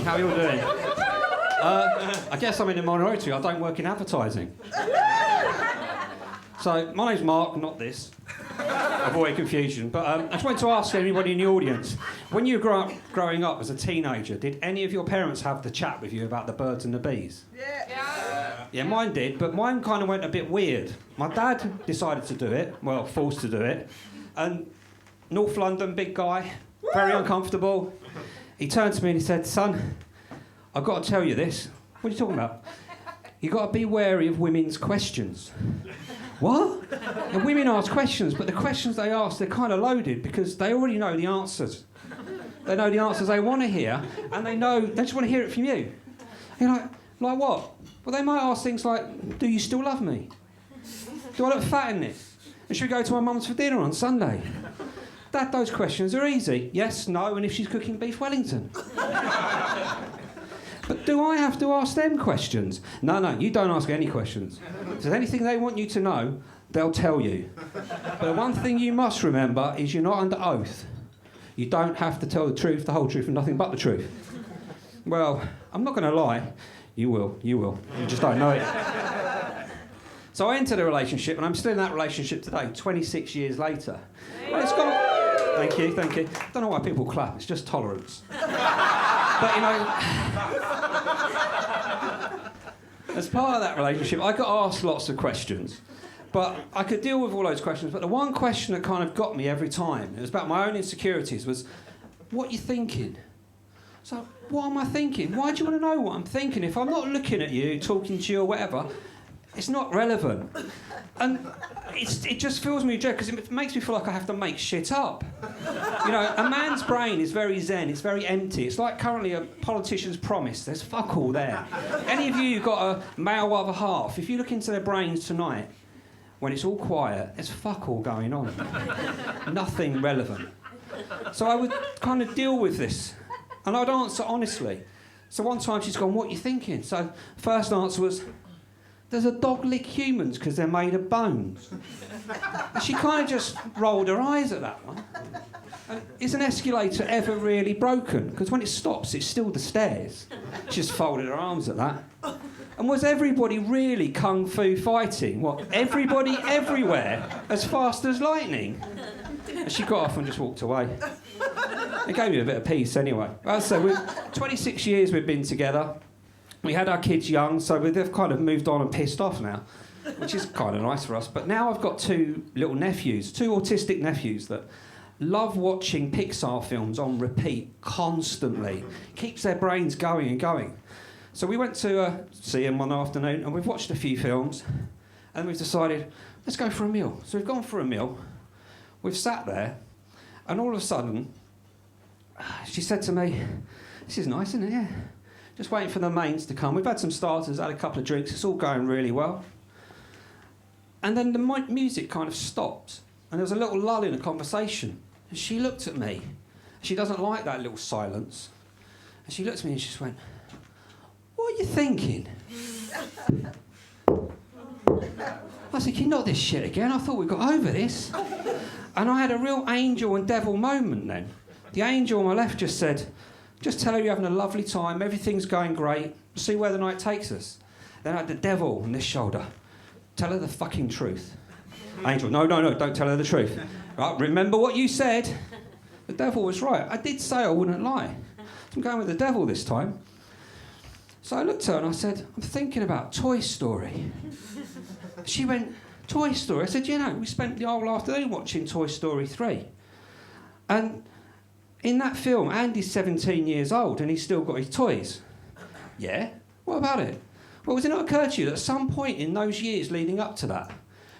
everyone. How are you all doing? I guess I'm in a minority. I don't work in advertising. So, my name's Mark, not this. Avoid confusion. But I just wanted to ask anybody in the audience, when you were growing up as a teenager, did any of your parents have the chat with you about the birds and the bees? Yeah, mine did, but mine kind of went a bit weird. My dad decided to do it, well, forced to do it, and North London, big guy, very uncomfortable. He turned to me and he said, "Son, I've got to tell you this." "What are you talking about?" "You've got to be wary of women's questions." "What?" "And women ask questions, but the questions they ask, they're kind of loaded because they already know the answers. They know the answers they want to hear, and they just want to hear it from you." And you're like what? "Well, they might ask things like, do you still love me? Do I look fat in this? And should we go to my mum's for dinner on Sunday?" "Dad, those questions are easy. Yes, no, and if she's cooking beef Wellington." "But do I have to ask them questions?" No, you don't ask any questions. If there's anything they want you to know, they'll tell you. But the one thing you must remember is you're not under oath. You don't have to tell the truth, the whole truth, and nothing but the truth. Well, I'm not going to lie. You will. You just don't know it. So I entered a relationship, and I'm still in that relationship today, 26 years later. Well, it's gone... Thank you. Don't know why people clap, it's just tolerance. But, as part of that relationship, I got asked lots of questions. But I could deal with all those questions, but the one question that kind of got me every time, it was about my own insecurities, was, "What are you thinking?" So, what am I thinking? Why do you want to know what I'm thinking? If I'm not looking at you, talking to you or whatever, it's not relevant. And it just fills me with dread because it makes me feel like I have to make shit up. A man's brain is very zen, it's very empty. It's like currently a politician's promise. There's fuck all there. Any of you who've got a male other half, if you look into their brains tonight, when it's all quiet, there's fuck all going on. Nothing relevant. So I would kind of deal with this. And I'd answer honestly. So one time she's gone, "What are you thinking?" So first answer was, "Does a dog lick humans because they're made of bones?" And she kind of just rolled her eyes at that one. And is an escalator ever really broken? Because when it stops, it's still the stairs. She just folded her arms at that. And was everybody really kung fu fighting? What, everybody everywhere, as fast as lightning? And she got off and just walked away. It gave me a bit of peace anyway. So 26 years we've been together. We had our kids young, so they've kind of moved on and pissed off now, which is kind of nice for us. But now I've got two little nephews, two autistic nephews that love watching Pixar films on repeat constantly. Keeps their brains going and going. So we went to see them one afternoon, and we've watched a few films, and we've decided, let's go for a meal. So we've gone for a meal. We've sat there, and all of a sudden, she said to me, "This is nice, isn't it? Yeah. Just waiting for the mains to come. We've had some starters, had a couple of drinks. It's all going really well." And then the music kind of stopped, and there was a little lull in the conversation. And she looked at me. She doesn't like that little silence. And she looked at me and she just went, "What are you thinking?" I was thinking, "Not this shit again. I thought we got over this." And I had a real angel and devil moment then. The angel on my left just said, "Just tell her you're having a lovely time, everything's going great, see where the night takes us." Then I had the devil on this shoulder. "Tell her the fucking truth." Angel, no, don't tell her the truth. "Right, remember what you said." The devil was right. I did say I wouldn't lie. So I'm going with the devil this time. So I looked at her and I said, "I'm thinking about Toy Story." She went, "Toy Story?" I said, we spent the whole afternoon watching Toy Story 3. And in that film, Andy's 17 years old and he's still got his toys. "Yeah? What about it?" "Well, does it not occur to you that at some point in those years leading up to that,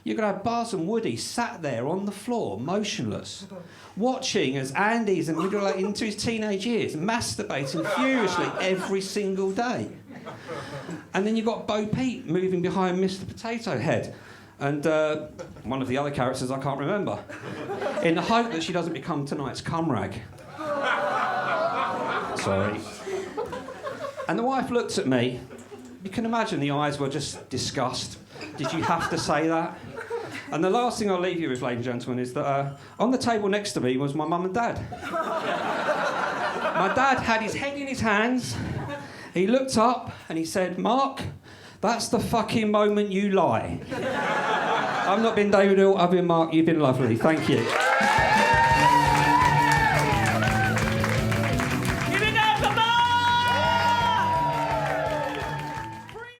you're going to have Buzz and Woody sat there on the floor, motionless, watching as Andy's into his teenage years, masturbating furiously every single day. And then you've got Bo Peep moving behind Mr. Potato Head, and one of the other characters I can't remember, in the hope that she doesn't become tonight's cum rag." Sorry. And the wife looked at me. You can imagine the eyes were just disgust. Did you have to say that? And the last thing I'll leave you with, ladies and gentlemen, is that on the table next to me was my mum and dad. My dad had his head in his hands, He looked up and he said, Mark, that's the fucking moment you lie. I've not been David Hill, I've been Mark, you've been lovely. Thank you.